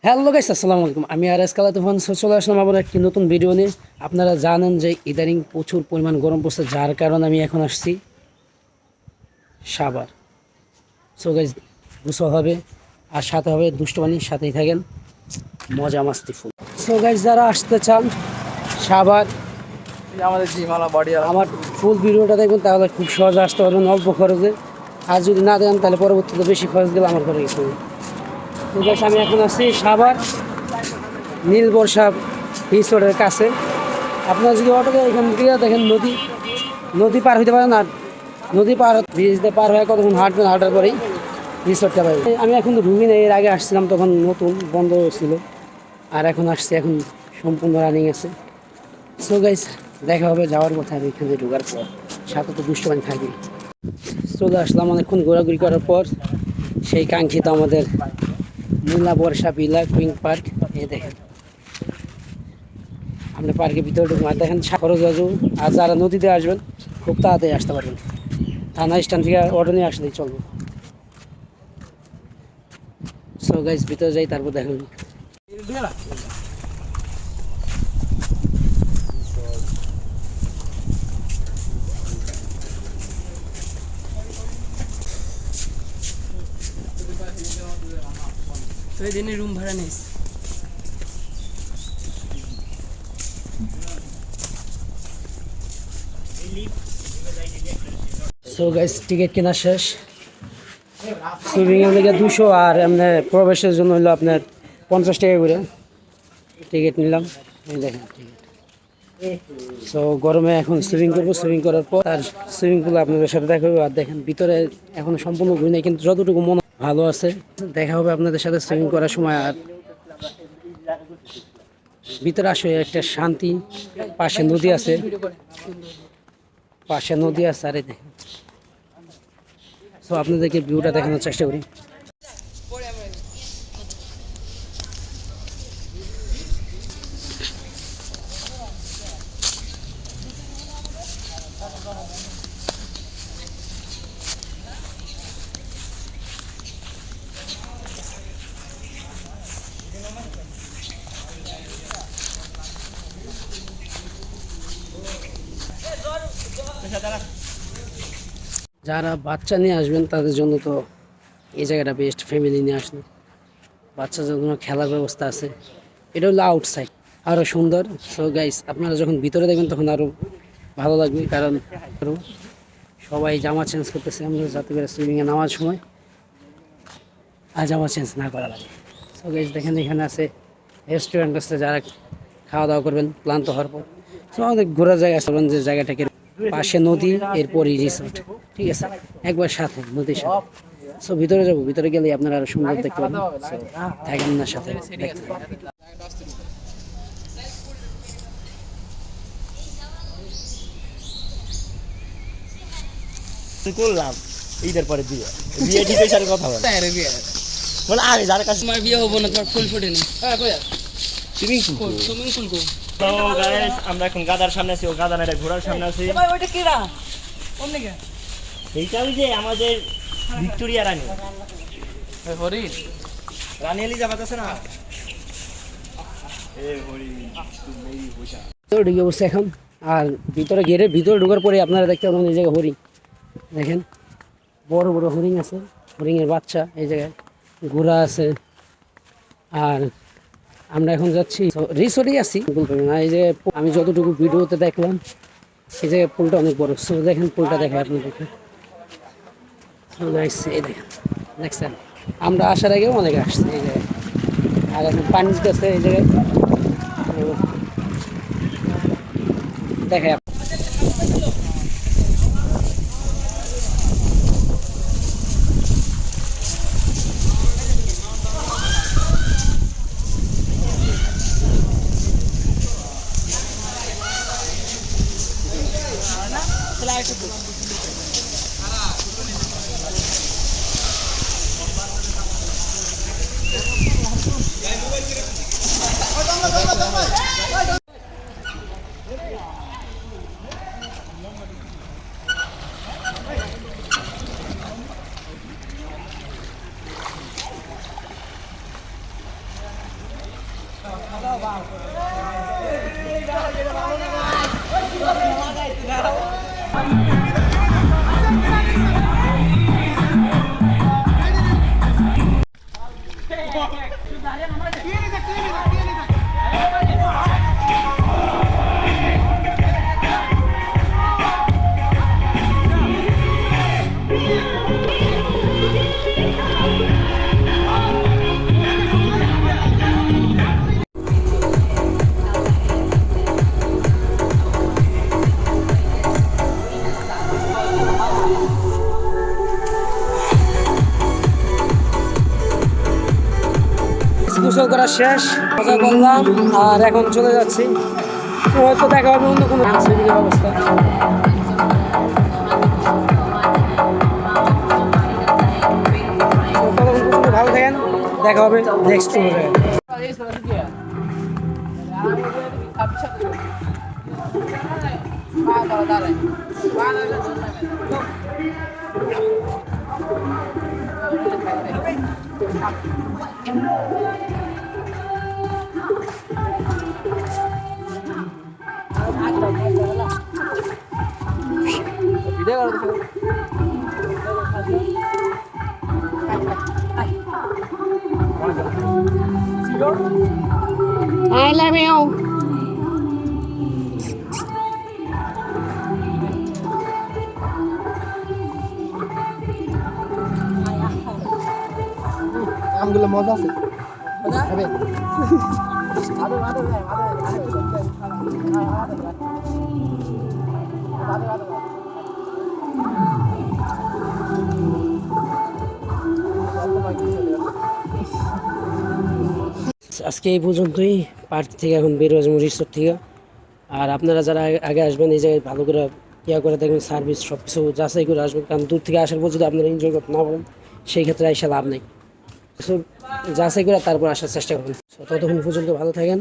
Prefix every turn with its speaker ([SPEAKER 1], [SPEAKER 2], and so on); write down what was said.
[SPEAKER 1] Hello guys, আসসালামু আলাইকুম। আমি আর এস কালা তুফান চলে আসলাম আবার একটি নতুন ভিডিও নিয়ে। আপনারা জানেন যে ইদানিং প্রচুর পরিমাণ গরম পড়ছে, যার কারণে আমি এখন আসছি সাভার। সো গাইস, গোসল হবে আর সাথে হবে দুষ্টবানি, সাথেই থাকেন, মজা মাস্তি ফুল। সো গাইস, যারা আসতে চান সাভার,
[SPEAKER 2] আমাদের জিমালা বাড়ি
[SPEAKER 1] আমার ফুল ভিডিওটা দেখুন, তাহলে খুব সহজে আসতে পারবেন অল্প খরচে। আর যদি না দেন তাহলে পরবর্তীতে বেশি খরচ গেলে আমার ঘরে গেছে। তো গাইস, আমি এখন আছি সাভার নীল বর্ষা রিসোর্টের কাছে। আপনারা যদি অটোতে এখান থেকে দেখেন নদী পার হইতে পারেন, আর নদী পার ব্রিজতে পার হয়ে কতক্ষণ হাঁটবেন, হাঁটার পরেই রিসোর্টটা পাই। আমি এখন রুমই নেই, এর আগে আসছিলাম তখন নতুন বন্ধ ছিল, আর এখন আসছি, এখন সম্পূর্ণ রানিং আছে। সো গাইস, দেখা হবে যাওয়ার কথা আর এখানে ঢোকার পর, সাথে তো দুষ্টবান থাকি। চলে আসলাম অনেকক্ষণ ঘোরাঘুরি করার পর সেই কাঙ্ক্ষিত আমাদের নীলা বর্ষা ভিলা কুইং পার্ক। এই দেখেন, আমরা পার্কের ভিতরে ঢুকবো, আর দেখেন খরচ বাজু। আর যারা নদীতে আসবেন খুব তাড়াতাড়ি আসতে পারবেন, থানা স্ট্যান্ড থেকে অটো নিয়ে আসলেই চলবে। সো গাইস, ভিতরে যাই, তারপর দেখেন।
[SPEAKER 2] তো এই দিনে রুম ভাড়া নিস।
[SPEAKER 1] সো গাইস, টিকিট কেনা শেষ। সুইমিংয়ের লেগে 200, আর এমনি প্রবেশের জন্য হলো আপনার 50 টাকা করে টিকিট নিলাম। এই দেখেন টিকিট। সো গরমে এখন সুইমিং করবো, সুইমিং করার পর আর সুইমিং পুলে আপনাদের সাথে দেখা হবে। আর দেখেন ভিতরে এখন সম্পূর্ণ ঘুরি নাই, কিন্তু যতটুকু মনে ভালো আছে দেখা হবে আপনাদের সাথে সুইমিং করার সময়। আর ভিতরে আসলে একটা শান্তি, পাশে নদী আছে, আর এই দেখেন। সো আপনাদেরকে ভিউটা দেখানোর চেষ্টা করি। যারা বাচ্চা নিয়ে আসবেন তাদের জন্য তো এই জায়গাটা বেস্ট, ফ্যামিলি নিয়ে আসলে বাচ্চাদের জন্য খেলার ব্যবস্থা আছে। এটা হলো আউটসাইড, আরও সুন্দর। সো গাইস, আপনারা যখন ভিতরে দেখবেন তখন আরও ভালো লাগবে, কারণ সবাই জামা চেঞ্জ করতেছে, আমরা যাতে করে সুইমিংয়ে নামার সময় আর জামা চেঞ্জ না করা লাগে। সো গাইস, দেখেন এখানে আছে রেস্টুরেন্ট আছে, যারা খাওয়া দাওয়া করবেন ক্লান্ত হওয়ার পর। সো অনেক ঘোরার জায়গা আছে, যে জায়গাটাকে পাশে নদী, এরপরই রিসোর্ট, ঠিক আছে, একবার সাথে নদীর সাথে। সো ভিতরে যাবো, ভিতরে গেলে আপনারা আরো সুন্দর দেখতে পাবেন। থাকেন না সাথে, দেখতে থাকেন।
[SPEAKER 3] করলাম ঈদের পরে বিয়ে বিয়ে ঠিক হয়েছে আর কথা বলে বলে আমি যার কাছে
[SPEAKER 2] তোমার বিয়ে হবো না, তোমার ফুল ফুটেনি।
[SPEAKER 3] সুইমিং পুল
[SPEAKER 2] সুইমিং পুল কো?
[SPEAKER 3] তো গাইস, আমরা এখন গাদার সামনে আছি, ও গাদা না, এটা ঘোড়ার সামনে আছি।
[SPEAKER 2] ভাই ওইটা কিরা? কোন দিকে?
[SPEAKER 3] এইটা ওই যে আমাদের ভিক্টোরিয়া রানী,
[SPEAKER 2] হরিণ।
[SPEAKER 3] রানী এলিজাবেথ আছে না, এ হরি তুমি বুঝা।
[SPEAKER 1] তো ঢুকে বসছে এখন, আর ভিতরে গেটের ভিতরে ঢোকার পরে আপনারা দেখতে পাবেন এই জায়গায় হরিণ। দেখেন বড় বড় হরিণ আছে, হরিণের বাচ্চা এই জায়গায়, ঘোড়া আছে। আর আমরা এখন যাচ্ছি রিসোর্টেই আছি। এই যে আমি যতটুকু ভিডিওতে দেখলাম, এই জায়গায় পুলটা অনেক বড়। সো দেখেন পুলটা, দেখে আপনি দেখেন। এই দেখেন, দেখছেন আমরা আসার আগেও অনেকে আসছে এই জায়গায়। আর এখন পানি দিতেছে এই জায়গায়, দেখে। গোসল করা শেষ, মজা করলাম আর এখন চলে যাচ্ছি। তো হয়তো দেখা হবে অন্য কোনো আনসারের অবস্থা। ভালো থাকেন, দেখা হবে নেক্সট কোনো জায়গায়। I love you.
[SPEAKER 3] আমগুলো মজা আছে
[SPEAKER 1] আজকে এই পর্যন্তই। পার্ক থেকে এখন বের হয়ে যাবো, রিসোর্ট থেকে। আর আপনারা যারা আগে আসবেন এই জায়গায় ভালো করে ইয়া করে দেখবেন, সার্ভিস সব কিছু যাচাই করে আসবেন। কারণ দূর থেকে আসার পর যদি আপনারা এনজয় করতে না পারেন সেই ক্ষেত্রে এসে লাভ নেই। যাচাই করে তারপর আসার চেষ্টা করবেন। ততক্ষণ পর্যন্ত ভালো থাকেন।